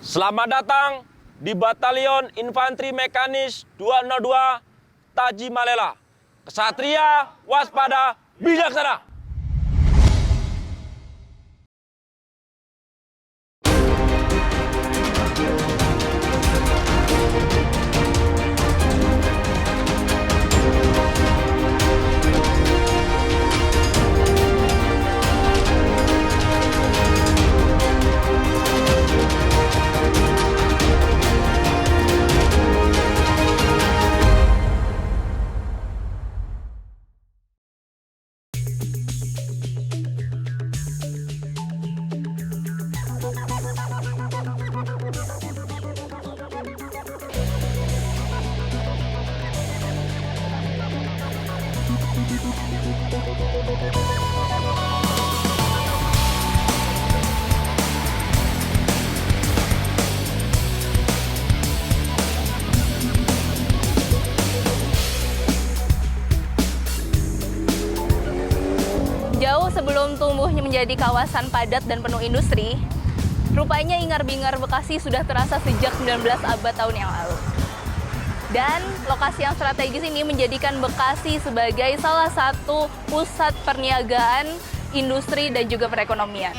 Selamat datang di Batalion Infanteri Mekanis 202 Tajimalela. Kesatria, waspada, bijaksana. Jauh sebelum tumbuhnya menjadi kawasan padat dan penuh industri, rupanya Ingar-Bingar Bekasi sudah terasa sejak 19 abad tahun yang lalu. Dan lokasi yang strategis ini menjadikan Bekasi sebagai salah satu pusat perniagaan, industri, dan juga perekonomian.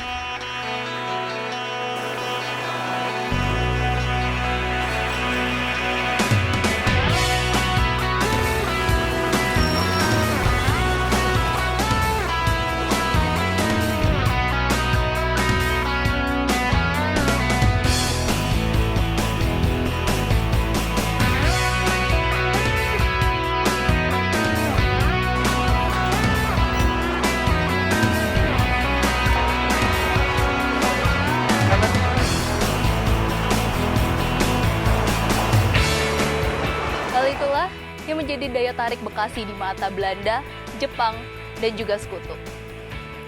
Hal itulah yang menjadi daya tarik Bekasi di mata Belanda, Jepang, dan juga Sekutu.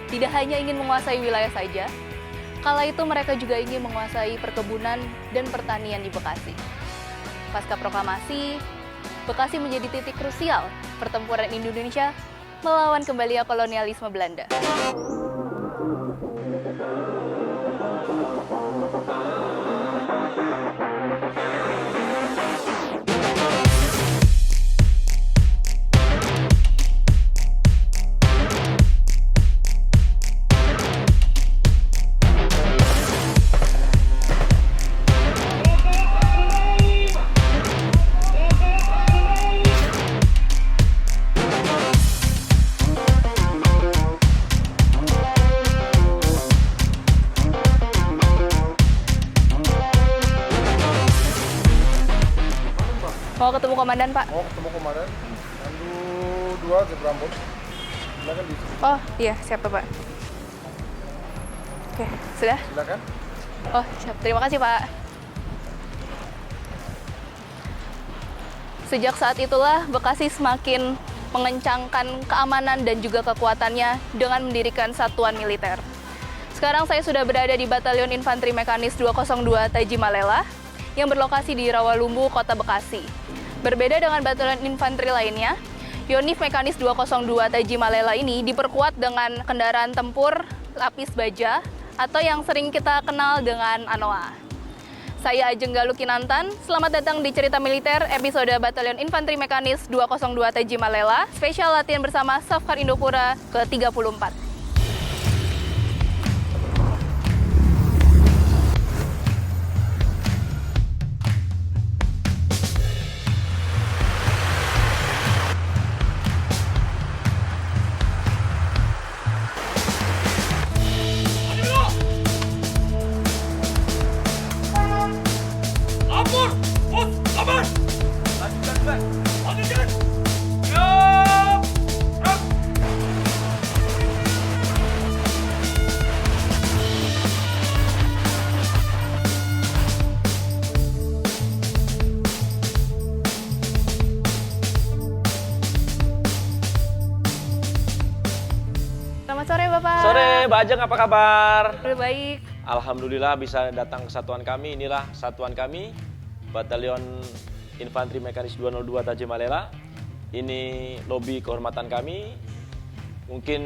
Tidak hanya ingin menguasai wilayah saja, kala itu mereka juga ingin menguasai perkebunan dan pertanian di Bekasi. Pasca proklamasi, Bekasi menjadi titik krusial pertempuran Indonesia melawan kembali kolonialisme Belanda. Mau ketemu komandan, Pak? Mau ketemu komandan, Pandu 2 Zebra Ambon. Silakan di sini. Oh, iya, siap, Pak. Oke, sudah? Silakan. Oh, siap. Terima kasih, Pak. Sejak saat itulah, Bekasi semakin mengencangkan keamanan dan juga kekuatannya dengan mendirikan satuan militer. Sekarang saya sudah berada di Batalion Infanteri Mekanis 202 Tajimalela yang berlokasi di Rawalumbu, Kota Bekasi. Berbeda dengan batalion infanteri lainnya, Yonif Mekanis 202 Tajimalela ini diperkuat dengan kendaraan tempur lapis baja atau yang sering kita kenal dengan ANOA. Saya Ajeng Galuh Kinantan, selamat datang di Cerita Militer episode Batalion Infanteri Mekanis 202 Tajimalela, spesial latihan bersama Safkar Indopura ke-34. Selamat sore, Bapak. Sore, Mbak Ajeng, apa kabar? Udah baik. Alhamdulillah bisa datang ke satuan kami. Inilah satuan kami, Batalion Infanteri Mekanis 202 Tajimalela. Ini lobi kehormatan kami. Mungkin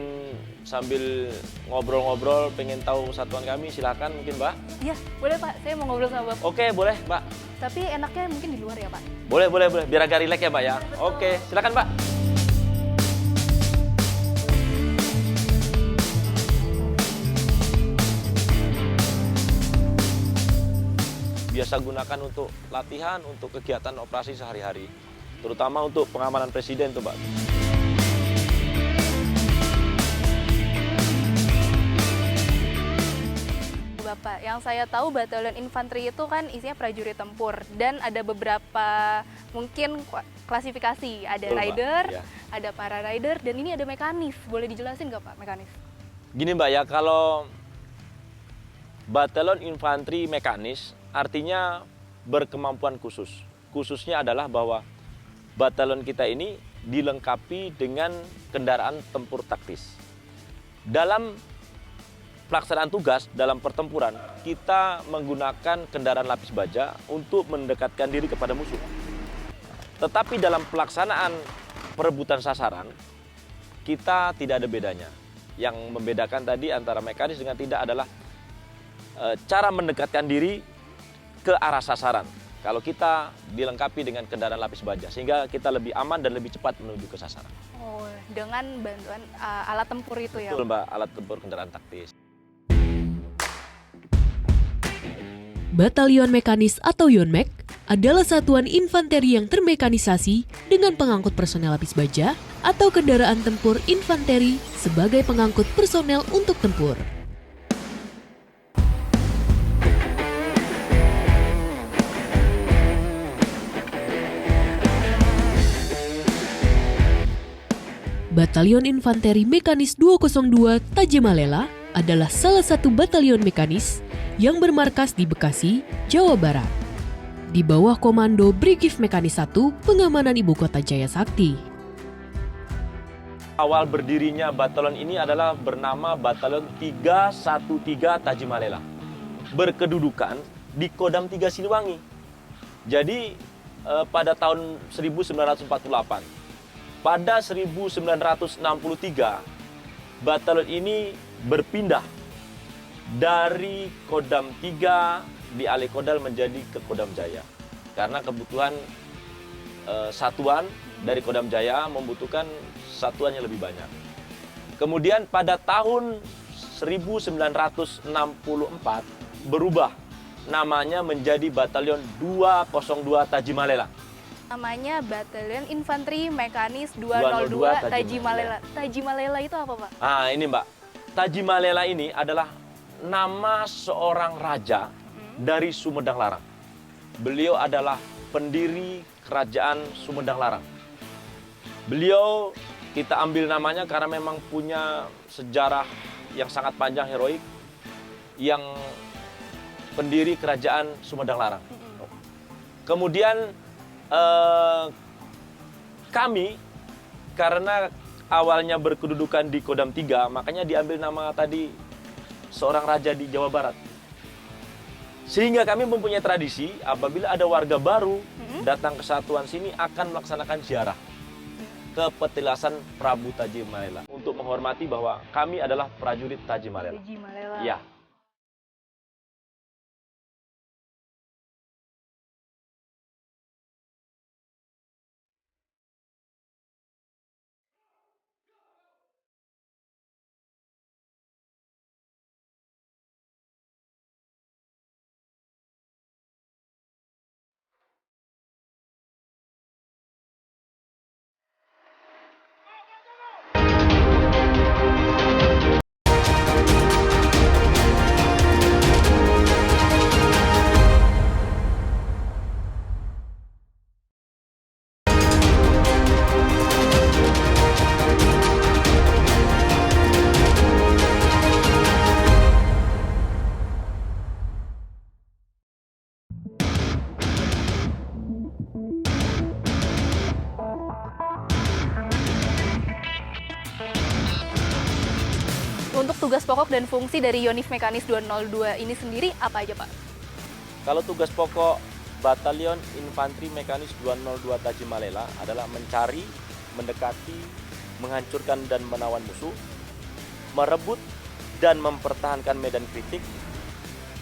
sambil ngobrol-ngobrol pengen tahu satuan kami, silakan mungkin Mbak. Iya, boleh Pak. Saya mau ngobrol sama Bapak. Oke, boleh Mbak. Tapi enaknya mungkin di luar ya Pak. Boleh. Biar agak rileks ya Mbak ya. Oke, silakan Mbak. Biasa gunakan untuk latihan, untuk kegiatan operasi sehari-hari. Terutama untuk pengamanan presiden tuh Mbak. Bapak, yang saya tahu batalion infanteri itu kan isinya prajurit tempur dan ada beberapa mungkin klasifikasi, ada Betul, Mbak. rider, Ya. ada para rider dan ini ada mekanis. Boleh dijelasin nggak Pak mekanis? Gini Mbak ya, kalau batalion infanteri mekanis artinya berkemampuan khusus. Khususnya adalah bahwa batalion kita ini dilengkapi dengan kendaraan tempur taktis. Dalam pelaksanaan tugas dalam pertempuran, kita menggunakan kendaraan lapis baja untuk mendekatkan diri kepada musuh. Tetapi dalam pelaksanaan perebutan sasaran, kita tidak ada bedanya. Yang membedakan tadi antara mekanis dengan tidak adalah cara mendekatkan diri ke arah sasaran. Kalau kita dilengkapi dengan kendaraan lapis baja, sehingga kita lebih aman dan lebih cepat menuju ke sasaran. Oh, dengan bantuan alat tempur itu ya? Betul Mbak, alat tempur kendaraan taktis. Batalion Mekanis atau Yonmek adalah satuan infanteri yang termekanisasi dengan pengangkut personel lapis baja atau kendaraan tempur infanteri sebagai pengangkut personel untuk tempur. Batalion Infanteri Mekanis 202 Tajemalela adalah salah satu batalion mekanis yang bermarkas di Bekasi, Jawa Barat. Di bawah komando Brigif Mekanis 1 Pengamanan Ibu Kota Jaya Sakti. Awal berdirinya batalion ini adalah bernama Batalion 313 Tajemalela. Berkedudukan di Kodam 3 Siliwangi. Jadi pada tahun 1948, pada 1963, batalion ini berpindah dari Kodam 3 di Alikodal menjadi ke Kodam Jaya. Karena kebutuhan satuan dari Kodam Jaya membutuhkan satuan yang lebih banyak. Kemudian pada tahun 1964 berubah namanya menjadi Batalion 202 Tajemalela. Namanya Batalion Infanteri Mekanis 202 Tajemalela. Tajemalela itu apa Pak? Ah ini Mbak, Tajemalela ini adalah nama seorang raja dari Sumedang Larang. Beliau adalah pendiri kerajaan Sumedang Larang. Beliau kita ambil namanya karena memang punya sejarah yang sangat panjang heroik, yang pendiri kerajaan Sumedang Larang. Kemudian kami karena awalnya berkedudukan di Kodam 3, makanya diambil nama tadi seorang raja di Jawa Barat. Sehingga kami mempunyai tradisi apabila ada warga baru datang ke satuan sini akan melaksanakan ziarah ke petilasan Prabu Tajemalela untuk menghormati bahwa kami adalah prajurit Tajemalela. Tajemalela. Ya. Untuk tugas pokok dan fungsi dari Yonif Mekanis 202 ini sendiri apa aja Pak? Kalau tugas pokok Batalion Infanteri Mekanis 202 Tajemalela adalah mencari, mendekati, menghancurkan dan menawan musuh, merebut dan mempertahankan medan kritik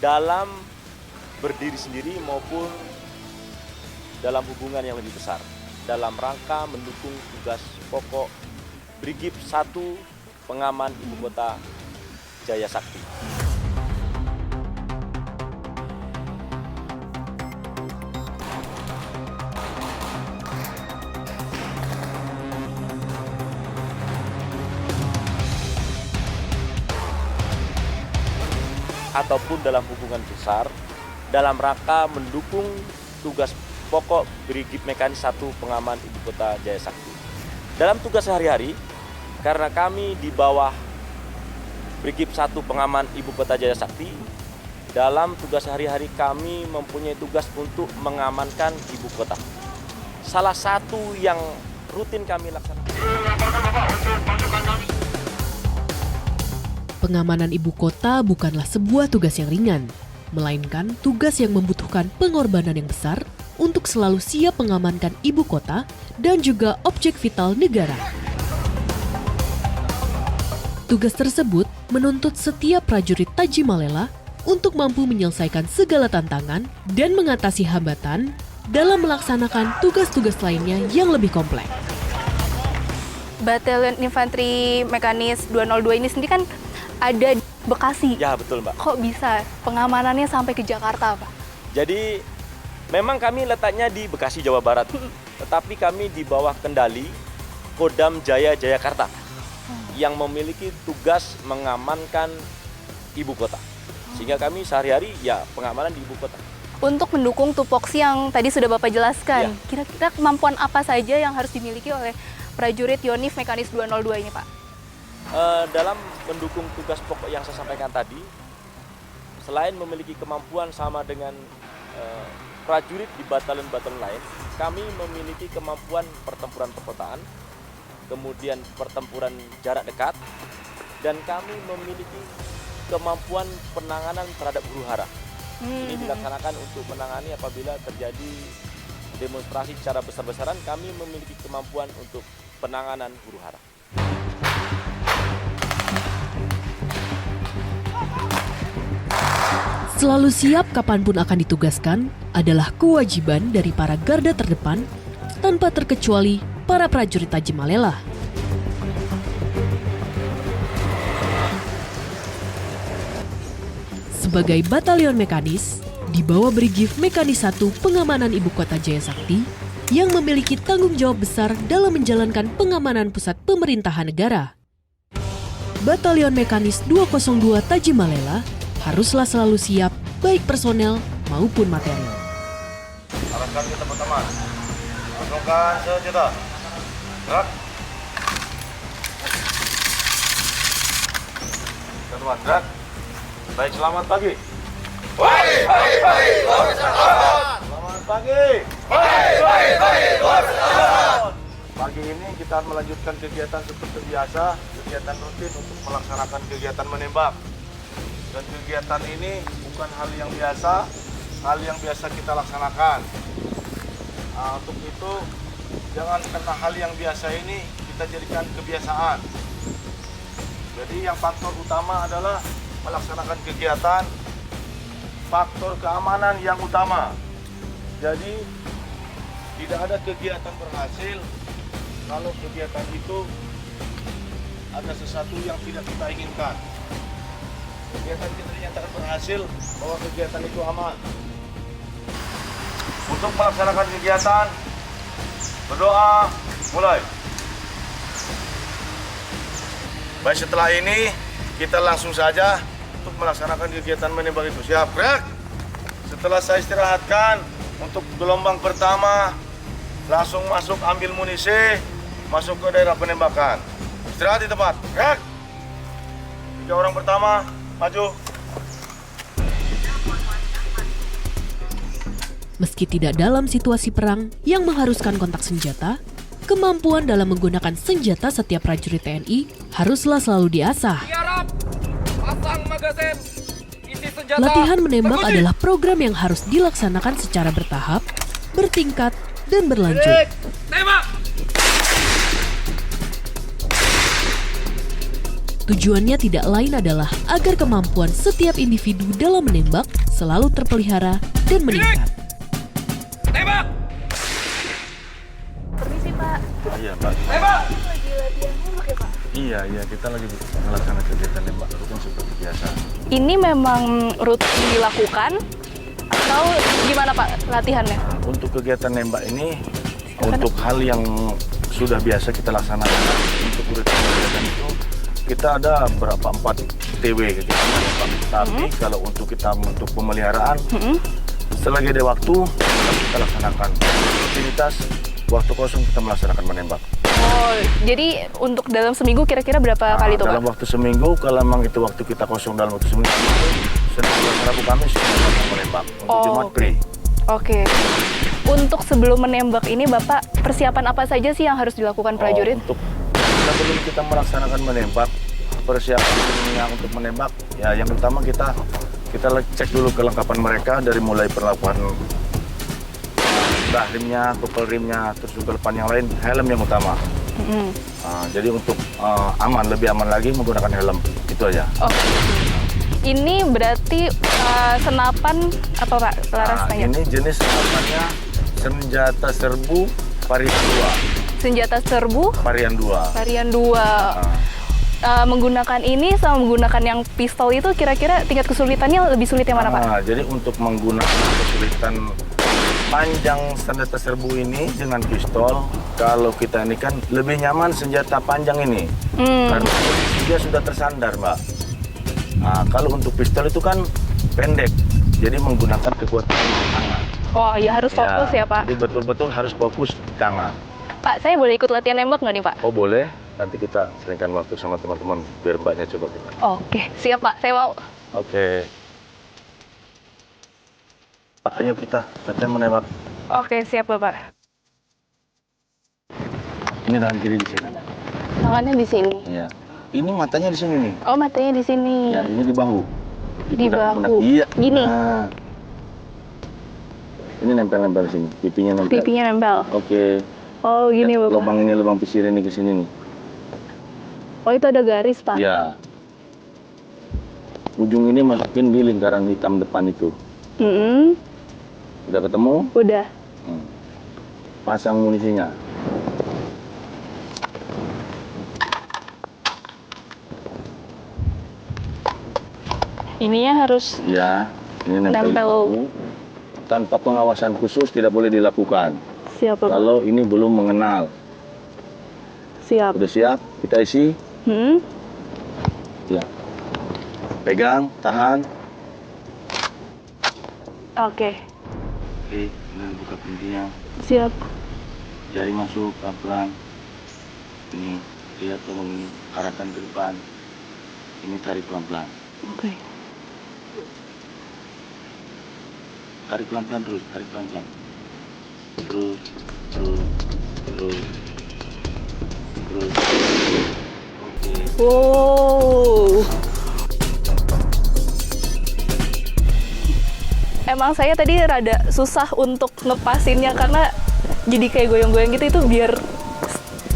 dalam berdiri sendiri maupun dalam hubungan yang lebih besar, dalam rangka mendukung tugas pokok Brigif 1 Pengaman Ibu Kota Jaya Sakti. Ataupun dalam hubungan besar dalam rangka mendukung tugas pokok Brigif Mekanis 1 Pengaman Ibu Kota Jaya Sakti. Dalam tugas sehari-hari, karena kami di bawah Brigif 1 Pengaman Ibu Kota Jaya Sakti, dalam tugas sehari-hari kami mempunyai tugas untuk mengamankan ibu kota. Salah satu yang rutin kami laksanakan. Pengamanan ibu kota bukanlah sebuah tugas yang ringan, melainkan tugas yang membutuhkan pengorbanan yang besar untuk selalu siap mengamankan ibu kota dan juga objek vital negara. Tugas tersebut menuntut setiap prajurit Tajimalela untuk mampu menyelesaikan segala tantangan dan mengatasi hambatan dalam melaksanakan tugas-tugas lainnya yang lebih kompleks. Batalion Infanteri Mekanis 202 ini sendiri kan ada di Bekasi. Ya, betul, Mbak. Kok bisa pengamanannya sampai ke Jakarta, Pak? Jadi memang kami letaknya di Bekasi, Jawa Barat, tetapi kami di bawah kendali Kodam Jaya Jayakarta yang memiliki tugas mengamankan ibu kota. Sehingga kami sehari-hari ya pengamanan di ibu kota. Untuk mendukung tupoksi yang tadi sudah Bapak jelaskan, Ya. kira-kira kemampuan apa saja yang harus dimiliki oleh prajurit Yonif Mekanis 202 ini, Pak? Dalam mendukung tugas pokok yang saya sampaikan tadi, selain memiliki kemampuan sama dengan prajurit di batalion-batalion lain, kami memiliki kemampuan pertempuran perkotaan, kemudian pertempuran jarak dekat, dan kami memiliki kemampuan penanganan terhadap huru-hara. Ini dilaksanakan untuk menangani apabila terjadi demonstrasi secara besar-besaran, kami memiliki kemampuan untuk penanganan huru-hara. Selalu siap kapanpun akan ditugaskan adalah kewajiban dari para garda terdepan tanpa terkecuali para prajurit Tajimalela. Sebagai batalion mekanis, di bawah Brigif Mekanis 1 Pengamanan Ibu Kota Jaya Sakti yang memiliki tanggung jawab besar dalam menjalankan pengamanan pusat pemerintahan negara. Batalion Mekanis 202 Tajimalela haruslah selalu siap, baik personel maupun material. Arahkan ke teman-teman. Masukkan senjata. Gerak. Teman, gerak. Baik, selamat pagi. Selamat pagi. Pagi ini kita melanjutkan kegiatan seperti biasa, kegiatan rutin untuk melaksanakan kegiatan menembak. Dan kegiatan ini bukan hal yang biasa, hal yang biasa kita laksanakan. Untuk itu, jangan karena hal yang biasa ini kita jadikan kebiasaan. Jadi yang faktor utama adalah melaksanakan kegiatan, faktor keamanan yang utama. Jadi tidak ada kegiatan berhasil kalau kegiatan itu ada sesuatu yang tidak kita inginkan. Kegiatan kita dinyatakan berhasil bahwa kegiatan itu aman. Untuk melaksanakan kegiatan, berdoa, mulai. Baik, setelah ini kita langsung saja untuk melaksanakan kegiatan menembak itu. Siap, gerak. Setelah saya istirahatkan untuk gelombang pertama, langsung masuk ambil munisi, masuk ke daerah penembakan. Istirahat di tempat, gerak. 3 orang pertama, maju. Meski tidak dalam situasi perang yang mengharuskan kontak senjata, kemampuan dalam menggunakan senjata setiap prajurit TNI haruslah selalu diasah. Latihan menembak adalah program yang harus dilaksanakan secara bertahap, bertingkat, dan berlanjut. Tujuannya tidak lain adalah agar kemampuan setiap individu dalam menembak selalu terpelihara dan meningkat. Permisi Pak, Iya, Pak. lagi latihan nembak ya Pak? Iya, kita lagi melaksanakan kegiatan nembak rutin seperti biasa. Ini memang rutin dilakukan atau gimana Pak latihannya? Untuk kegiatan nembak ini, untuk hal yang sudah biasa kita laksanakan, untuk rutin kegiatan itu, kita ada berapa 4 TW kegiatan nembak. Tapi kalau untuk pemeliharaan, selagi ada waktu, kita laksanakan rutinitas, waktu kosong kita melaksanakan menembak. Oh, jadi untuk dalam seminggu kira-kira berapa kali tuh Pak? Dalam waktu seminggu, kalau memang itu waktu kita kosong dalam waktu seminggu, Senin, Selasa, Rabu, Kamis kita menembak. Untuk Jumat free. Oke. Untuk sebelum menembak ini Bapak, persiapan apa saja sih yang harus dilakukan prajurit? Untuk sebelum kita melaksanakan menembak, persiapannya untuk menembak, ya yang utama kita cek dulu kelengkapan mereka dari mulai perlakuan rimnya, kupel rimnya, terus juga depan yang lain, helm yang utama. Jadi untuk lebih aman lagi menggunakan helm, itu aja. Oke. Ini berarti senapan apa Pak? Laras tanya. Ini jenis senapannya senjata serbu varian 2. Senjata serbu Varian 2. varian 2. Menggunakan ini sama menggunakan yang pistol itu kira-kira tingkat kesulitannya lebih sulit yang mana Pak? Jadi untuk menggunakan kesulitan panjang senjata serbu ini dengan pistol, kalau kita ini kan lebih nyaman senjata panjang ini. Karena dia sudah tersandar, Mbak. Kalau untuk pistol itu kan pendek, jadi menggunakan kekuatan tangan. Oh iya harus fokus ya Pak. Jadi betul-betul harus fokus tangan. Pak, saya boleh ikut latihan nembak nggak nih Pak? Oh boleh, nanti kita seringkan waktu sama teman-teman biar Mbaknya coba kita. Oke, siap Pak, saya mau. Oke. Pak, ayo kita latihan menembak. Oke, siap Bapak. Ini tangan kiri di sini. Tangannya di sini. Iya. Ini matanya di sini nih. Oh, matanya di sini. Ya, ini di bahu. Di bahu. Iya. Gini. Nah. Ini nempel-nempel sini, pipinya nempel. Pipinya nempel. Oke. Oh, gini Ya, Bapak. lubang ini, lubang pisir ini ke sini nih. Oh, itu ada garis Pak. Iya. Ujung ini masukin di lingkaran hitam depan itu. Udah ketemu? Udah. Pasang munisinya. Ininya harus Ya, ini nempel. nempel. Tanpa pengawasan khusus tidak boleh dilakukan. Siap Bapak. Kalau ini belum mengenal. Siap. Udah siap? Kita isi. Hmm? Ya. Pegang, tahan. Oke. Oke, kemudian buka pintunya. Siap. Jari masuk pelan-pelan. Ini lihat tolong ini arahkan ke depan. Ini tarik pelan-pelan. Oke. Tarik pelan-pelan terus, tarik pelan-pelan. Terus, terus, terus, terus. Oke. Wow. Emang saya tadi rada susah untuk ngepasinnya karena jadi kayak goyang-goyang gitu, itu biar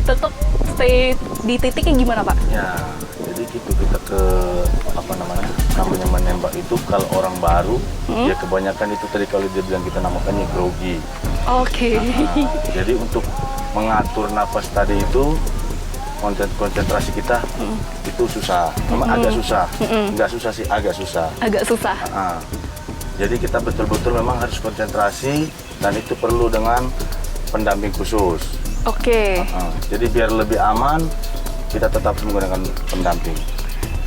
tetap stay di titiknya gimana Pak? Ya, jadi gitu kita namanya menembak itu kalau orang baru, ya kebanyakan itu tadi kalau dia bilang kita namakannya grogi. Oke. Jadi untuk mengatur napas tadi itu konsentrasi kita itu susah, memang agak susah, nggak susah sih, agak susah. Agak susah. Jadi kita betul-betul memang harus konsentrasi dan itu perlu dengan pendamping khusus. Oke. Jadi biar lebih aman kita tetap menggunakan pendamping.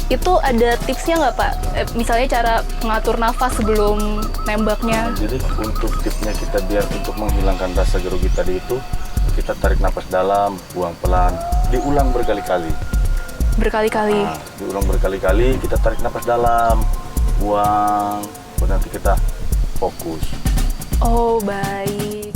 Itu ada tipsnya nggak Pak? Misalnya cara mengatur nafas sebelum nembaknya. Jadi untuk tipsnya kita biar untuk menghilangkan rasa grogi tadi itu, kita tarik napas dalam, buang pelan, diulang berkali-kali. Berkali-kali. Diulang berkali-kali, kita tarik napas dalam, buang, nanti kita fokus. Oh, baik.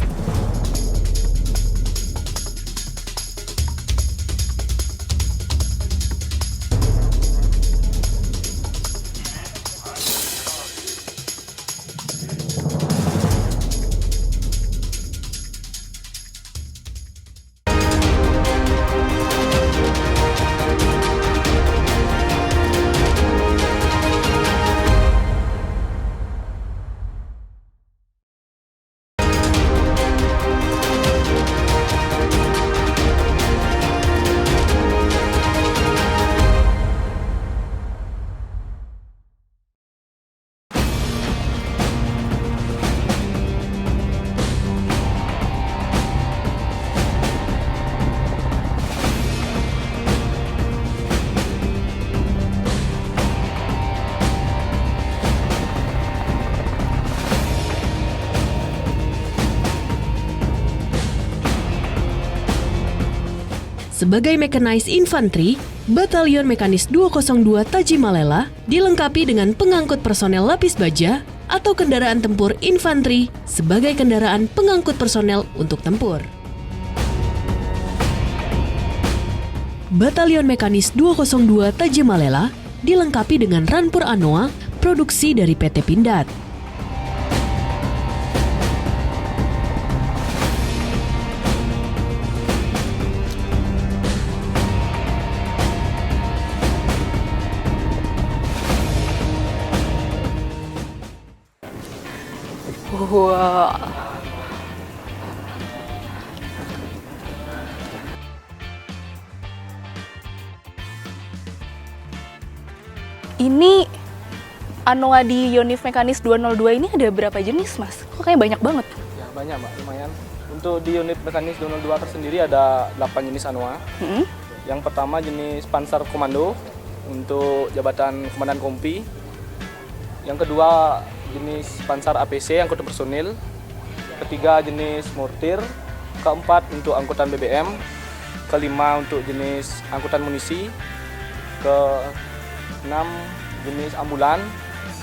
Sebagai Mechanized Infantry, Batalion Mekanis 202 Tajimalela dilengkapi dengan pengangkut personel lapis baja atau kendaraan tempur infanteri sebagai kendaraan pengangkut personel untuk tempur. Batalion Mekanis 202 Tajimalela dilengkapi dengan Rampur Anoa produksi dari PT Pindad. Wah. Ini Anoa di Yonif Mekanis 202 ini ada berapa jenis, Mas? Kok kayak banyak banget? Ya banyak Mbak, lumayan. Untuk di unit mekanis 202 tersendiri ada 8 jenis Anoa. Yang pertama jenis Panzer Komando untuk jabatan Komandan Kompi. Yang kedua jenis Panzer APC angkutan personil. Ketiga jenis mortir. Keempat untuk angkutan BBM. Kelima untuk jenis angkutan munisi. Keenam jenis ambulan.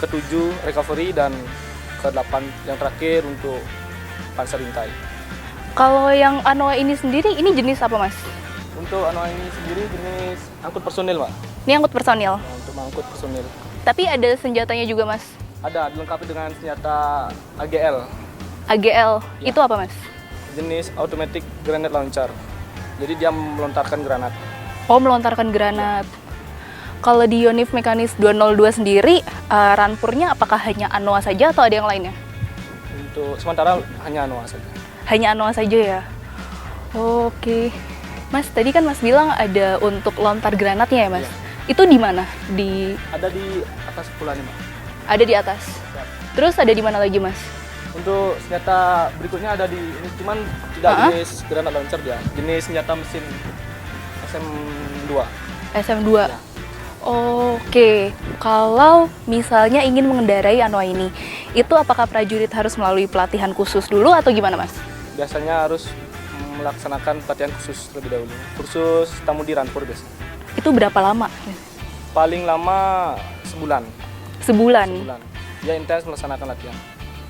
Ketujuh recovery dan ke-8 yang terakhir untuk Panzer Intai. Kalau yang Anoa ini sendiri, ini jenis apa, Mas? Untuk Anoa ini sendiri jenis angkut personil, Mbak. Ini angkut personil. Nah, untuk mengangkut personil. Tapi ada senjatanya juga, Mas? Ada, dilengkapi dengan senjata AGL, AGL, Ya. itu apa, Mas? jenis automatic grenade launcher. Jadi dia melontarkan granat. Oh, melontarkan granat. Kalau di Yonif Mekanis 202 sendiri, rampurnya apakah hanya Anoa saja atau ada yang lainnya? Untuk sementara hanya Anoa saja. Hanya Anoa saja ya? Oke. Mas, tadi kan Mas bilang ada untuk lontar granatnya ya, Mas? Iya. Itu di mana? Ada di atas kepala nih, Mbak. Ada di atas. Terus ada di mana lagi, Mas? Untuk senjata berikutnya ada di ini, cuman tidak jenis granat launcher dia, jenis senjata mesin SM2. SM2. Ya. Oke, kalau misalnya ingin mengendarai Anoa ini, itu apakah prajurit harus melalui pelatihan khusus dulu atau gimana, Mas? Biasanya harus melaksanakan pelatihan khusus terlebih dahulu. Kursus tamu di Rampur biasanya. Itu berapa lama? Paling lama sebulan. Sebulan. Dia intens melaksanakan latihan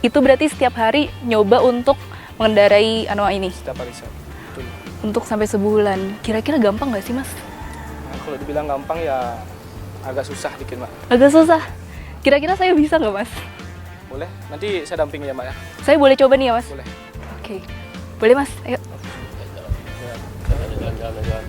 Itu berarti setiap hari nyoba untuk mengendarai Anoa ini? setiap hari. Betul. Untuk sampai sebulan. Kira-kira gampang nggak sih, Mas? Nah, kalau dibilang gampang ya agak susah dikit, Mbak. Agak susah. Kira-kira saya bisa nggak, Mas? Boleh? Nanti saya dampingi ya, Mbak ya. Saya boleh coba nih ya, Mas? Boleh. Oke. Boleh, Mas? Ayo. Jalan.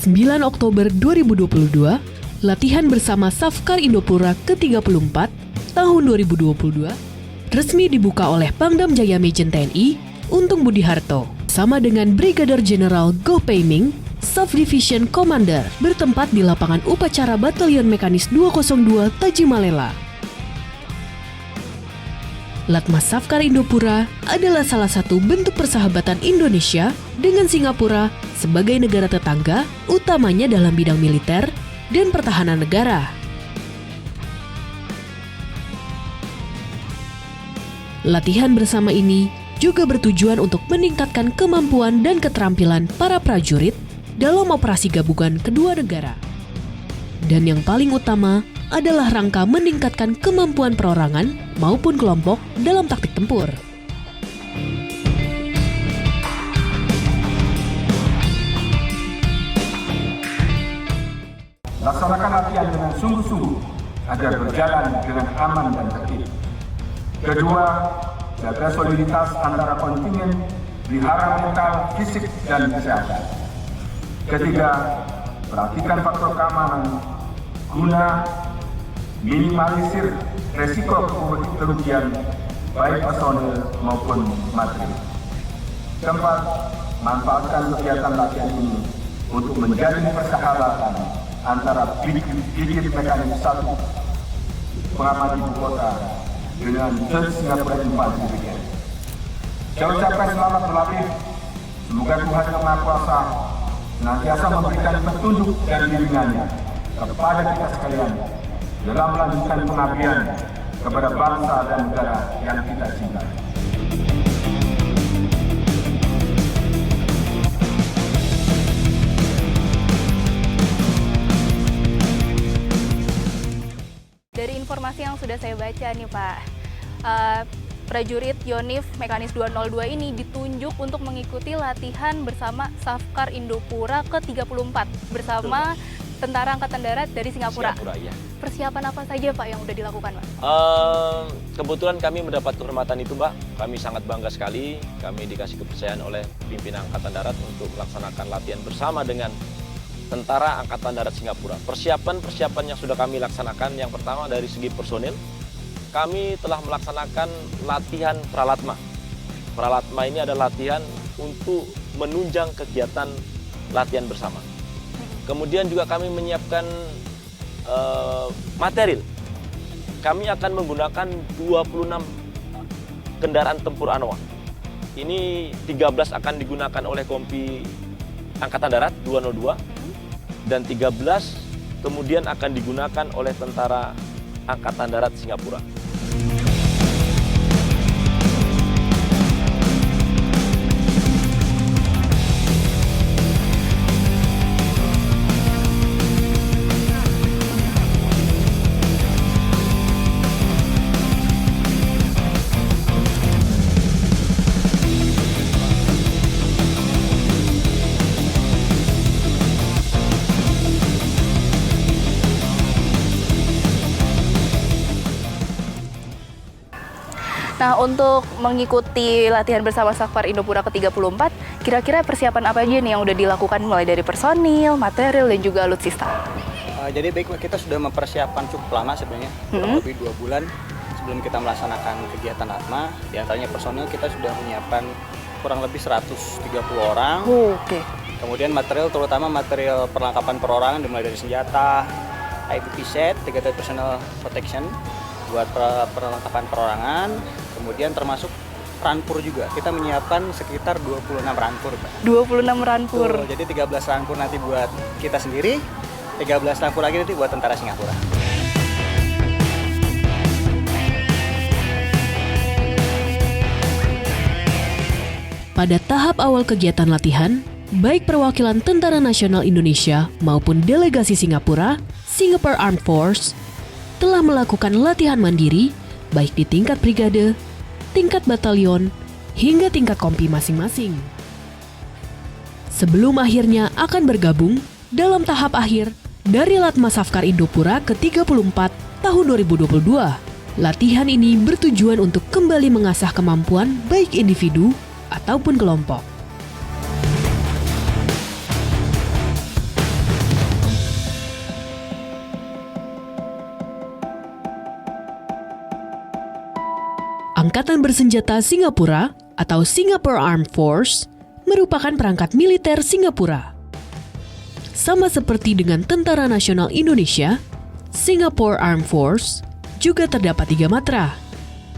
9 Oktober 2022, latihan bersama Safkar Indopura ke-34 tahun 2022, resmi dibuka oleh Pangdam Jaya Majen TNI Untung Budi Harto sama dengan Brigadir Jenderal Goh Pei Ming, Subdivision Commander, bertempat di lapangan upacara Batalion Mekanis 202 Tajimalela. Latmas Safkar Indopura adalah salah satu bentuk persahabatan Indonesia dengan Singapura sebagai negara tetangga, utamanya dalam bidang militer dan pertahanan negara. Latihan bersama ini juga bertujuan untuk meningkatkan kemampuan dan keterampilan para prajurit dalam operasi gabungan kedua negara. Dan yang paling utama adalah rangka meningkatkan kemampuan perorangan maupun kelompok dalam taktik tempur. Laksanakan latihan dengan sungguh-sungguh agar berjalan dengan aman dan tertib. Kedua, jaga soliditas antara kontingen, pelihara mental, fisik, dan kesehatan. Ketiga, perhatikan faktor keamanan guna minimalisir resiko kerugian baik personil maupun material. Keempat, manfaatkan kegiatan latihan ini untuk menjalin persahabatan antara Brigade Mekanis 1 pengamat ibu kota dengan Singapura Infantry Brigade. Saya ucapkan selamat berlatih. Semoga Tuhan Yang Maha Kuasa senantiasa memberikan petunjuk dan bimbingannya kepada kita sekalian dalam melanjutkan pengabdian kepada bangsa dan negara yang kita cintai. Dari informasi yang sudah saya baca nih Pak, prajurit Yonif Mekanis 202 ini ditunjuk untuk mengikuti latihan bersama Safkar Indopura ke-34 bersama Tentara Angkatan Darat dari Singapura. Ya. Persiapan apa saja Pak yang sudah dilakukan Pak? Kebetulan kami mendapat kehormatan itu Mbak. Kami sangat bangga sekali. Kami dikasih kepercayaan oleh pimpinan Angkatan Darat untuk melaksanakan latihan bersama dengan Tentara Angkatan Darat Singapura. Persiapan yang sudah kami laksanakan, yang pertama dari segi personil, kami telah melaksanakan latihan pralatma. Pralatma ini adalah latihan untuk menunjang kegiatan latihan bersama. Kemudian juga kami menyiapkan material. Kami akan menggunakan 26 kendaraan tempur ANOA. Ini 13 akan digunakan oleh Kompi Angkatan Darat 202 dan 13 kemudian akan digunakan oleh Tentara Angkatan Darat Singapura. Nah, untuk mengikuti latihan bersama Safkar Indopura ke-34, kira-kira persiapan apa aja nih yang udah dilakukan mulai dari personil, material, dan juga alutsista? Jadi baik, kita sudah mempersiapkan cukup lama sebenarnya, kurang lebih 2 bulan sebelum kita melaksanakan kegiatan ATMA. Di antaranya personil kita sudah menyiapkan kurang lebih 130 orang. Oke. Kemudian material, terutama material perlengkapan perorangan dimulai dari senjata, IPP set, Targeted Personal Protection buat perlengkapan perorangan. Kemudian termasuk rampur juga. Kita menyiapkan sekitar 26 rampur, Pak. 26 rampur. Betul, jadi 13 rampur nanti buat kita sendiri, 13 rampur lagi nanti buat tentara Singapura. Pada tahap awal kegiatan latihan, baik perwakilan Tentara Nasional Indonesia maupun delegasi Singapura, Singapore Armed Force, telah melakukan latihan mandiri baik di tingkat brigade, tingkat batalion, hingga tingkat kompi masing-masing. Sebelum akhirnya akan bergabung dalam tahap akhir dari Latmas Safkar Indopura ke-34 tahun 2022. Latihan ini bertujuan untuk kembali mengasah kemampuan baik individu ataupun kelompok. Angkatan Bersenjata Singapura atau Singapore Armed Force merupakan perangkat militer Singapura. Sama seperti dengan Tentara Nasional Indonesia, Singapore Armed Force juga terdapat 3 matra: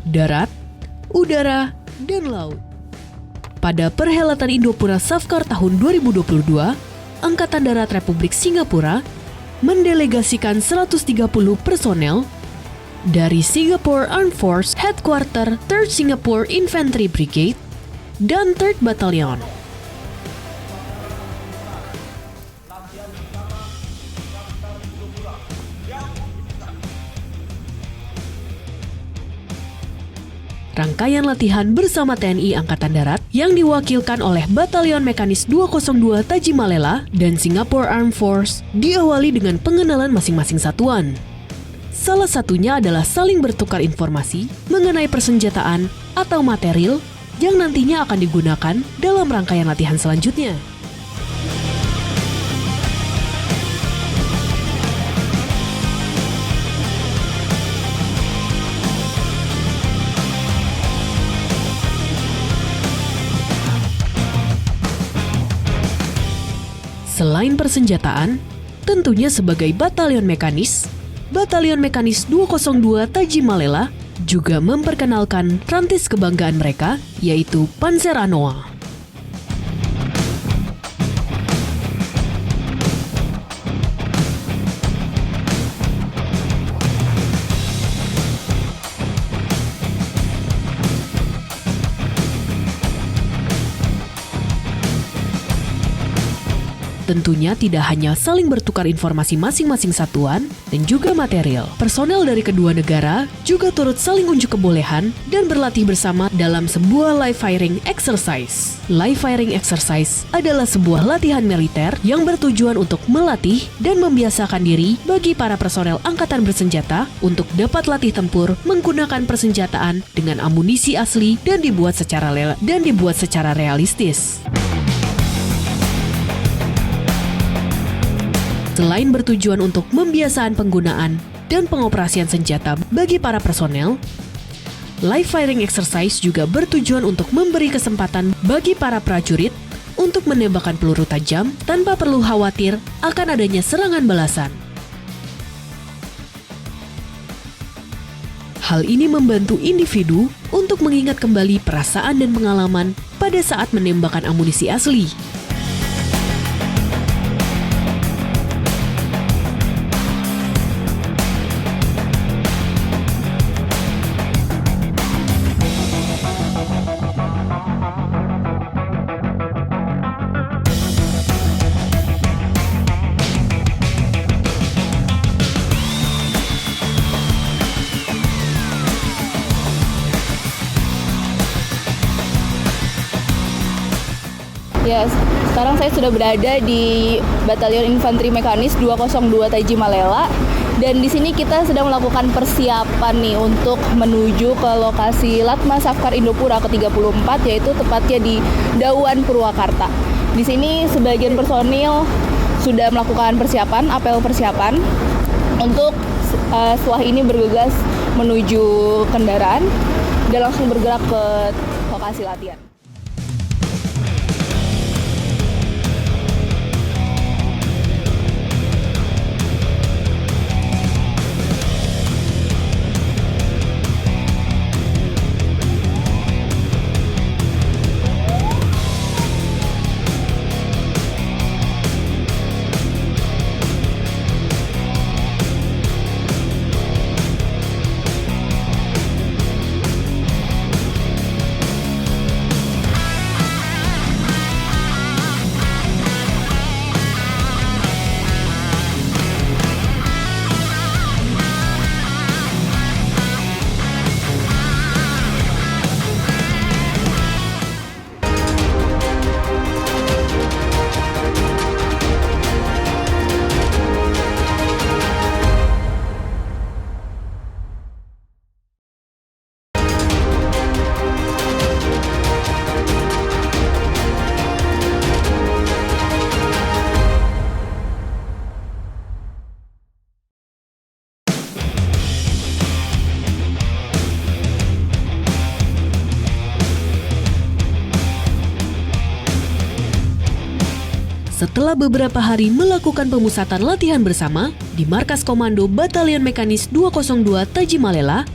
darat, udara, dan laut. Pada perhelatan Indopura Safkar tahun 2022, Angkatan Darat Republik Singapura mendelegasikan 130 personel dari Singapore Armed Force Headquarter 3rd Singapore Infantry Brigade dan 3rd Battalion. Rangkaian latihan bersama TNI Angkatan Darat yang diwakilkan oleh Batalion Mekanis 202 Tajimalela dan Singapore Armed Force diawali dengan pengenalan masing-masing satuan. Salah satunya adalah saling bertukar informasi mengenai persenjataan atau material yang nantinya akan digunakan dalam rangkaian latihan selanjutnya. Selain persenjataan, tentunya sebagai Batalion Mekanis 202 Tajimalela juga memperkenalkan rantis kebanggaan mereka, yaitu Panzer Anoa. Tentunya tidak hanya saling bertukar informasi masing-masing satuan dan juga material. Personel dari kedua negara juga turut saling unjuk kebolehan dan berlatih bersama dalam sebuah live firing exercise. Live firing exercise adalah sebuah latihan militer yang bertujuan untuk melatih dan membiasakan diri bagi para personel angkatan bersenjata untuk dapat latih tempur menggunakan persenjataan dengan amunisi asli dan dibuat secara realistis. Selain bertujuan untuk membiasakan penggunaan dan pengoperasian senjata bagi para personel, live firing exercise juga bertujuan untuk memberi kesempatan bagi para prajurit untuk menembakkan peluru tajam tanpa perlu khawatir akan adanya serangan balasan. Hal ini membantu individu untuk mengingat kembali perasaan dan pengalaman pada saat menembakkan amunisi asli. Ya, sekarang saya sudah berada di Batalion Infanteri Mekanis 202 Tajimalela dan di sini kita sedang melakukan persiapan nih untuk menuju ke lokasi Latma Safkar Indopura ke-34 yaitu tepatnya di Dauan Purwakarta. Di sini sebagian personil sudah melakukan persiapan, apel persiapan untuk setelah ini bergegas menuju kendaraan dan langsung bergerak ke lokasi latihan. Setelah beberapa hari melakukan pemusatan latihan bersama di Markas Komando Batalion Mekanis 202 Tajimalela,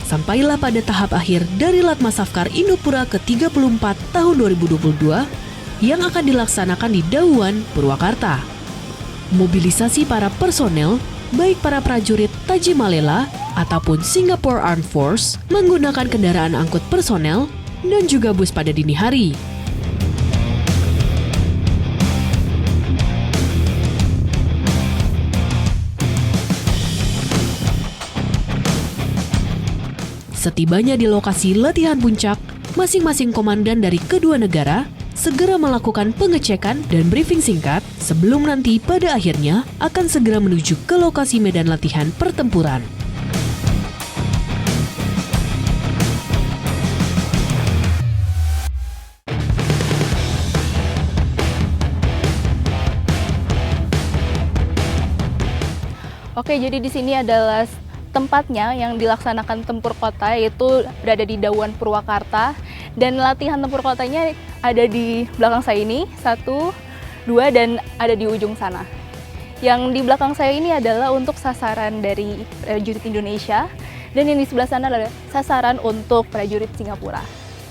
sampailah pada tahap akhir dari Latma Safkar Indopura ke-34 tahun 2022 yang akan dilaksanakan di Dauan, Purwakarta. Mobilisasi para personel, baik para prajurit Tajimalela ataupun Singapore Armed Force, menggunakan kendaraan angkut personel dan juga bus pada dini hari. Setibanya di lokasi latihan puncak, masing-masing komandan dari kedua negara segera melakukan pengecekan dan briefing singkat sebelum nanti pada akhirnya akan segera menuju ke lokasi medan latihan pertempuran. Oke, jadi di sini adalah tempatnya yang dilaksanakan tempur kota, yaitu berada di Dauan, Purwakarta. Dan latihan tempur kotanya ada di belakang saya ini, 1, 2, dan ada di ujung sana. Yang di belakang saya ini adalah untuk sasaran dari prajurit Indonesia, dan yang di sebelah sana adalah sasaran untuk prajurit Singapura.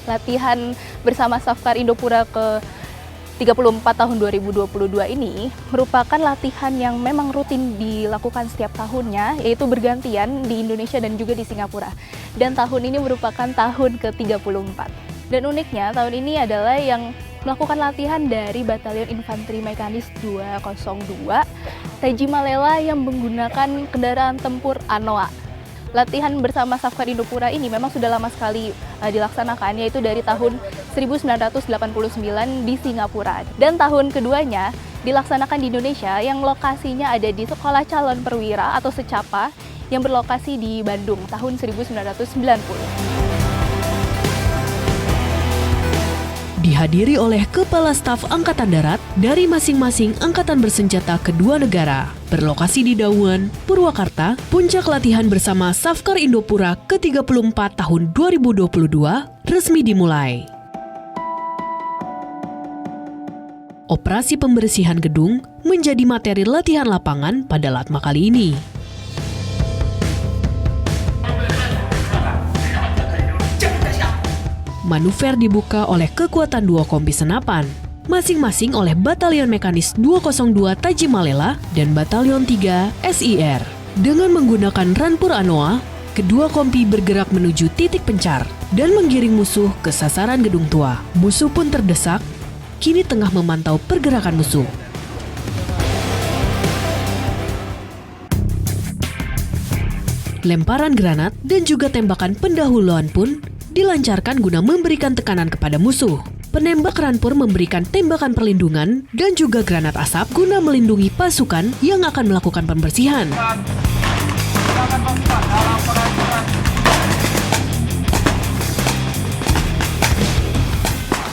Latihan bersama Safkar Indopura ke-34 tahun 2022 ini merupakan latihan yang memang rutin dilakukan setiap tahunnya, yaitu bergantian di Indonesia dan juga di Singapura. Dan tahun ini merupakan tahun ke-34. Dan uniknya tahun ini adalah yang melakukan latihan dari Batalion Infanteri Mekanis 202 Tajimalela yang menggunakan kendaraan tempur ANOA. Latihan bersama Safkar Indopura ini memang sudah lama sekali dilaksanakan, yaitu dari tahun 1989 di Singapura. Dan tahun keduanya dilaksanakan di Indonesia yang lokasinya ada di Sekolah Calon Perwira atau Secapa yang berlokasi di Bandung tahun 1990. Dihadiri oleh Kepala Staf Angkatan Darat dari masing-masing angkatan bersenjata kedua negara. Berlokasi di Dauan, Purwakarta, puncak latihan bersama Safkar Indopura ke-34 tahun 2022 resmi dimulai. Operasi pembersihan gedung menjadi materi latihan lapangan pada Latma kali ini. Manuver dibuka oleh kekuatan dua kompi senapan, masing-masing oleh Batalion Mekanis 202 Tajimalela dan Batalion 3 SIR. Dengan menggunakan rampur ANOA, kedua kompi bergerak menuju titik pencar dan menggiring musuh ke sasaran gedung tua. Musuh pun terdesak, kini tengah memantau pergerakan musuh. Lemparan granat dan juga tembakan pendahuluan pun dilancarkan guna memberikan tekanan kepada musuh. Penembak rampur memberikan tembakan perlindungan dan juga granat asap guna melindungi pasukan yang akan melakukan pembersihan.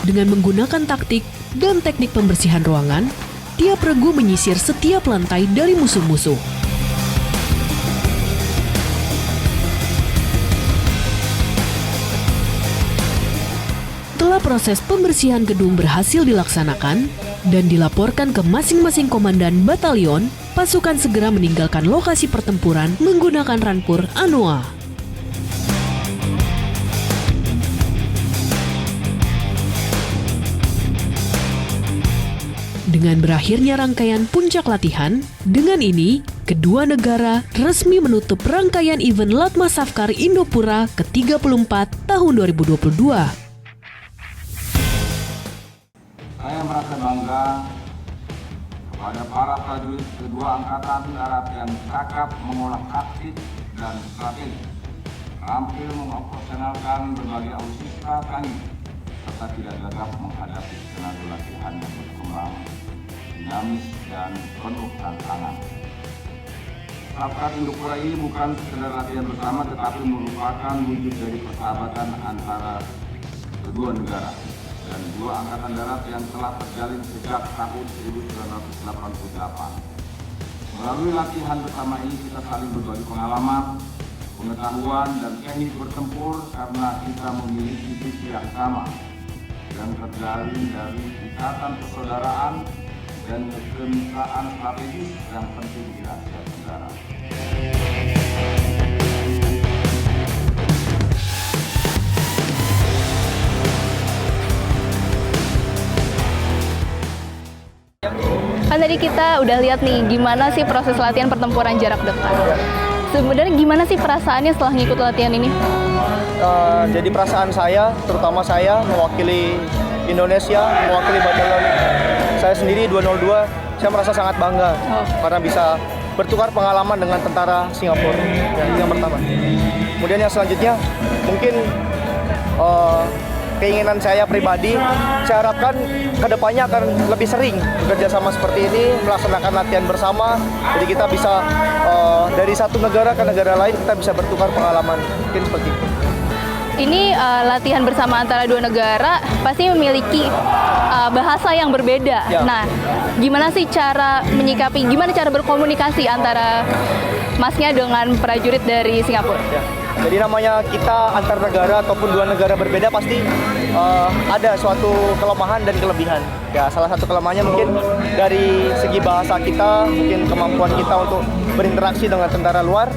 Dengan menggunakan taktik dan teknik pembersihan ruangan, tiap regu menyisir setiap lantai dari musuh-musuh. Setelah proses pembersihan gedung berhasil dilaksanakan dan dilaporkan ke masing-masing komandan batalion, pasukan segera meninggalkan lokasi pertempuran menggunakan rampur ANOA. Dengan berakhirnya rangkaian puncak latihan, dengan ini kedua negara resmi menutup rangkaian event Latma Safkar Indopura ke-34 tahun 2022. Saya merasa bangga kepada para prajurit kedua angkatan darat yang cakap mengolah taktik dan strategi, terampil mengoperasionalkan berbagai alutsista canggih, serta tidak gagap menghadapi skenario latihan yang berkembang, dinamis dan penuh tantangan. Safkar Indopura ini bukan sekedar latihan bersama, tetapi merupakan wujud dari persahabatan antara kedua negara dan dua angkatan darat yang telah terjalin sejak tahun 1988. Melalui latihan bersama ini kita saling berbagi pengalaman, pengetahuan, dan teknik bertempur karena kita memiliki visi yang sama dan terjalin dari ikatan persaudaraan dan kemitraan strategis yang penting di Asia Tenggara. Kan tadi kita udah lihat nih gimana sih proses latihan pertempuran jarak dekat. Sebenarnya gimana sih perasaannya setelah ngikut latihan ini? Jadi perasaan saya, terutama saya mewakili Indonesia, mewakili batalion saya sendiri 202, saya merasa sangat bangga karena bisa bertukar pengalaman dengan tentara Singapura. Yang pertama. Kemudian yang selanjutnya mungkin keinginan saya pribadi, saya harapkan kedepannya akan lebih sering bekerja sama seperti ini, melaksanakan latihan bersama. Jadi kita bisa dari satu negara ke negara lain, kita bisa bertukar pengalaman. Mungkin seperti itu. Ini latihan bersama antara dua negara pasti memiliki bahasa yang berbeda. Ya. Nah, gimana sih cara menyikapi, gimana cara berkomunikasi antara masnya dengan prajurit dari Singapura? Ya. Jadi namanya kita antar negara ataupun dua negara berbeda pasti ada suatu kelemahan dan kelebihan. Ya, salah satu kelemahannya mungkin dari segi bahasa kita, mungkin kemampuan kita untuk berinteraksi dengan tentara luar.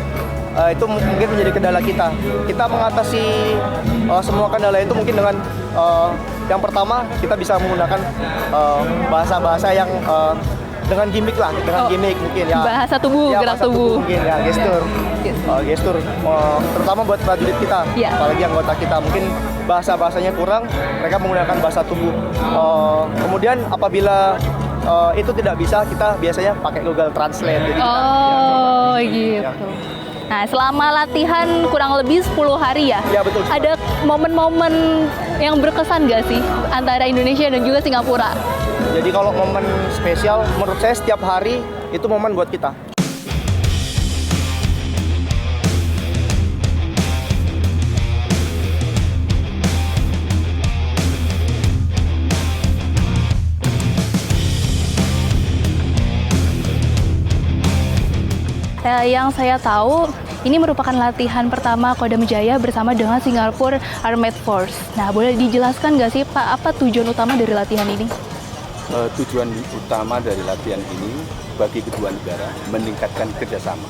Itu mungkin menjadi kendala kita. Kita mengatasi semua kendala itu mungkin dengan yang pertama kita bisa menggunakan bahasa-bahasa yang dengan gimmick lah, dengan gimmick mungkin ya. Bahasa tubuh, ya, gerak bahasa tubuh. mungkin ya, gestur. Gestur terutama buat prajurit kita, Ya. apalagi anggota kita mungkin bahasa-bahasanya kurang, mereka menggunakan bahasa tubuh. Kemudian apabila itu tidak bisa, kita biasanya pakai Google Translate. Jadi kita, Gitu. Nah, selama latihan kurang lebih 10 hari ya? Ya, betul. Ada momen-momen yang berkesan nggak sih antara Indonesia dan juga Singapura? Jadi kalau momen spesial, menurut saya setiap hari itu momen buat kita. Yang saya tahu, ini merupakan latihan pertama Kodam Jaya bersama dengan Singapore Armed Force. Nah, boleh dijelaskan nggak sih Pak, apa tujuan utama dari latihan ini? Tujuan utama dari latihan ini bagi kedua negara meningkatkan kerjasama,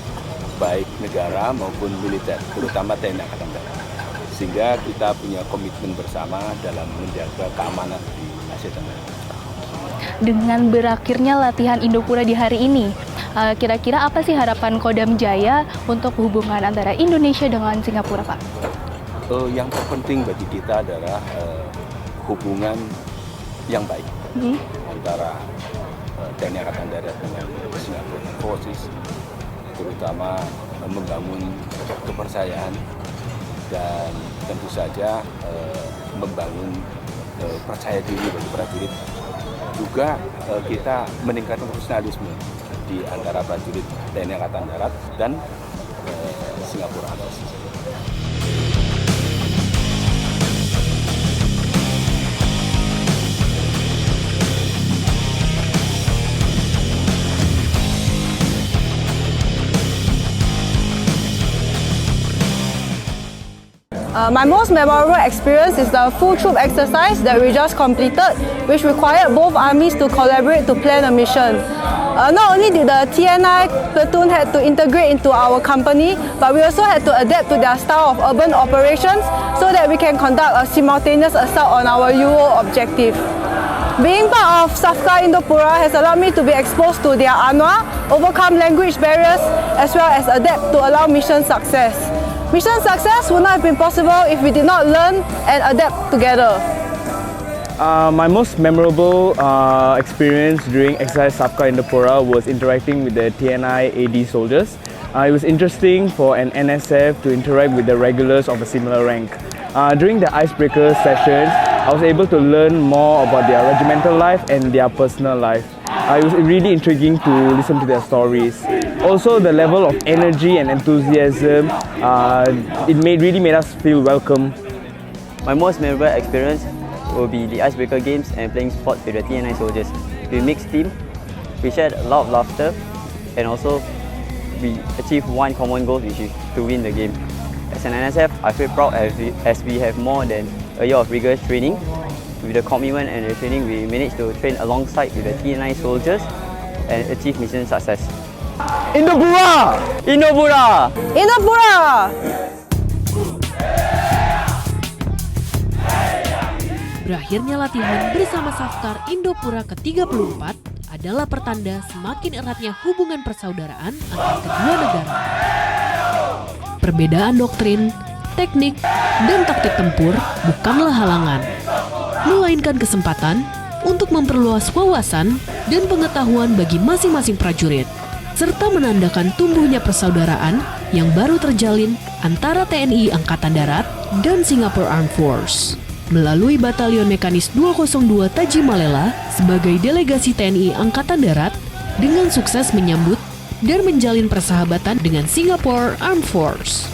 baik negara maupun militer, terutama TNI Angkatan Darat. Sehingga kita punya komitmen bersama dalam menjaga keamanan di Asia Tenggara. Dengan berakhirnya latihan Indopura di hari ini, kira-kira apa sih harapan Kodam Jaya untuk hubungan antara Indonesia dengan Singapura, Pak? Yang terpenting bagi kita adalah hubungan yang baik antara TNI Angkatan Darat dengan Singapore Forces, terutama membangun kepercayaan dan tentu saja membangun percaya diri bagi prajurit. Juga kita meningkatkan profesionalisme di antara prajurit TNI Angkatan Darat dan Singapura Armed. My most memorable experience is the full troop exercise that we just completed, which required both armies to collaborate to plan a mission. Not only did the TNI platoon had to integrate into our company, but we also had to adapt to their style of urban operations so that we can conduct a simultaneous assault on our UO objective. Being part of Safka Indopura has allowed me to be exposed to their ANWA, overcome language barriers, as well as adapt to allow mission success. Mission success would not have been possible if we did not learn and adapt together. My most memorable experience during exercise Safka Indopura was interacting with the TNI AD soldiers. It was interesting for an NSF to interact with the regulars of a similar rank. During the icebreaker sessions, I was able to learn more about their regimental life and their personal life. It was really intriguing to listen to their stories. Also, the level of energy and enthusiasm, it really made us feel welcome. My most memorable experience will be the icebreaker games and playing sports with the TNI soldiers. We mixed team, we shared a lot of laughter, and also we achieve one common goal, which is to win the game. As an NSF, I feel proud as we have more than a year of rigorous training. With the commitment and the training, we managed to train alongside with the TNI soldiers and achieve mission success. Indopura! Indopura! Indopura! Berakhirnya latihan bersama Safkar Indopura ke-34 adalah pertanda semakin eratnya hubungan persaudaraan antara kedua negara. Perbedaan doktrin, teknik, dan taktik tempur bukanlah halangan, melainkan kesempatan untuk memperluas wawasan dan pengetahuan bagi masing-masing prajurit, serta menandakan tumbuhnya persaudaraan yang baru terjalin antara TNI Angkatan Darat dan Singapore Armed Force. Melalui Batalion Mekanis 202 Tajimalela sebagai delegasi TNI Angkatan Darat dengan sukses menyambut dan menjalin persahabatan dengan Singapore Armed Force.